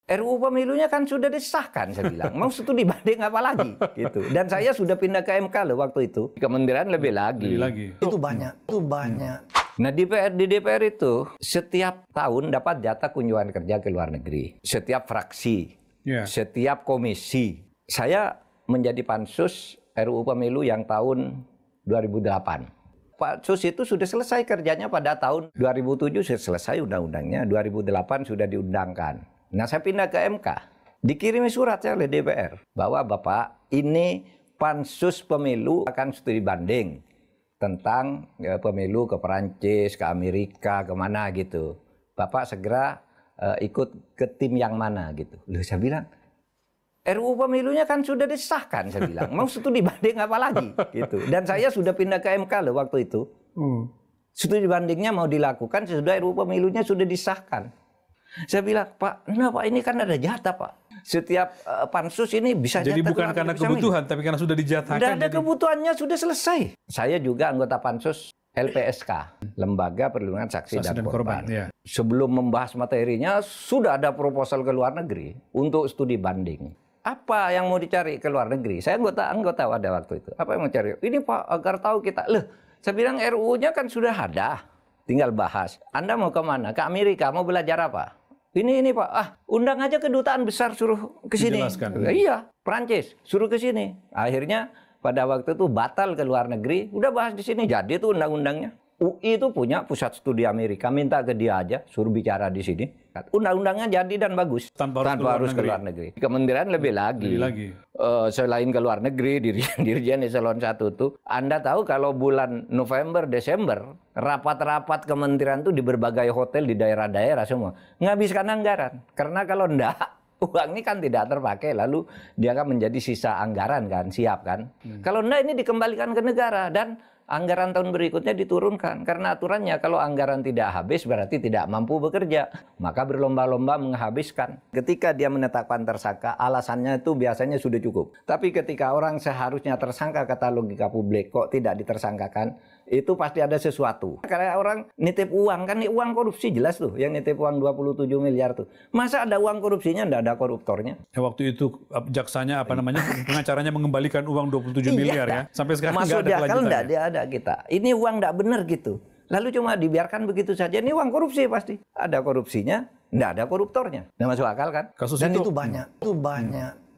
RUU pemilunya kan sudah disahkan, saya bilang. Mau studi banding apa lagi? Gitu. Dan saya sudah pindah ke MK loh waktu itu. Kementerian lebih lagi. Itu banyak. Nah di DPR itu setiap tahun dapat jatah kunjungan kerja ke luar negeri. Setiap fraksi, setiap komisi. Saya menjadi pansus RUU pemilu yang tahun 2008. Pansus itu sudah selesai kerjanya pada tahun 2007 sudah selesai undang-undangnya, 2008 sudah diundangkan. Nah saya pindah ke MK, dikirimi surat oleh DPR bahwa Bapak ini pansus pemilu akan studi banding tentang pemilu ke Perancis, ke Amerika, kemana gitu. Bapak segera ikut ke tim yang mana gitu. Loh saya bilang, RUU pemilunya kan sudah disahkan, saya bilang. Mau studi banding apa lagi gitu. Dan saya sudah pindah ke MK loh waktu itu. Studi bandingnya mau dilakukan sesudah RUU pemilunya sudah disahkan. Saya bilang, Pak, kenapa ini kan ada jatah, Pak. Setiap pansus ini bisa jadi jatah. Jadi bukan karena kebutuhan, tapi karena sudah dijatahkan. Tidak ada kebutuhannya, sudah selesai. Saya juga anggota pansus LPSK, Lembaga Perlindungan Saksi dan Korban. Ya. Sebelum membahas materinya, sudah ada proposal ke luar negeri untuk studi banding. Apa yang mau dicari ke luar negeri? Saya anggota pada waktu itu. Apa yang mau cari? Ini Pak, agar tahu kita. Loh, saya bilang RUU-nya kan sudah ada. Tinggal bahas. Anda mau kemana? Ke Amerika, mau belajar apa? Ini Pak, undang aja kedutaan besar suruh ke sini. Iya, Prancis suruh ke sini. Akhirnya pada waktu itu batal ke luar negeri, udah bahas di sini. Jadi itu undang-undangnya. UI itu punya pusat studi Amerika, minta ke dia aja, suruh bicara di sini. Undang-undangnya jadi dan bagus. Tanpa harus ke luar negeri. Kementerian lebih lagi. Selain ke luar negeri, Dirjen Eselon 1 itu, Anda tahu kalau bulan November, Desember, rapat-rapat kementerian itu di berbagai hotel di daerah-daerah semua. Menghabiskan anggaran. Karena kalau enggak, uang ini kan tidak terpakai, lalu dia akan menjadi sisa anggaran kan, siap kan. Kalau enggak ini dikembalikan ke negara dan anggaran tahun berikutnya diturunkan. Karena aturannya kalau anggaran tidak habis berarti tidak mampu bekerja. Maka berlomba-lomba menghabiskan. Ketika dia menetapkan tersangka, alasannya itu biasanya sudah cukup. Tapi ketika orang seharusnya tersangka kata logika publik kok tidak ditersangkakan, itu pasti ada sesuatu. Karena orang nitip uang, kan ini uang korupsi jelas tuh. Yang nitip uang 27 miliar tuh. Masa ada uang korupsinya, tidak ada koruptornya? Ya, waktu itu jaksanya pengacaranya mengembalikan uang 27 miliar ya. Sampai sekarang nggak ada kelanjutannya. Dia ada kita. Ini uang tidak benar gitu. Lalu cuma dibiarkan begitu saja. Ini uang korupsi pasti. Ada korupsinya, tidak ada koruptornya. Nggak masuk akal kan? Kasus dan itu banyak. Itu banyak.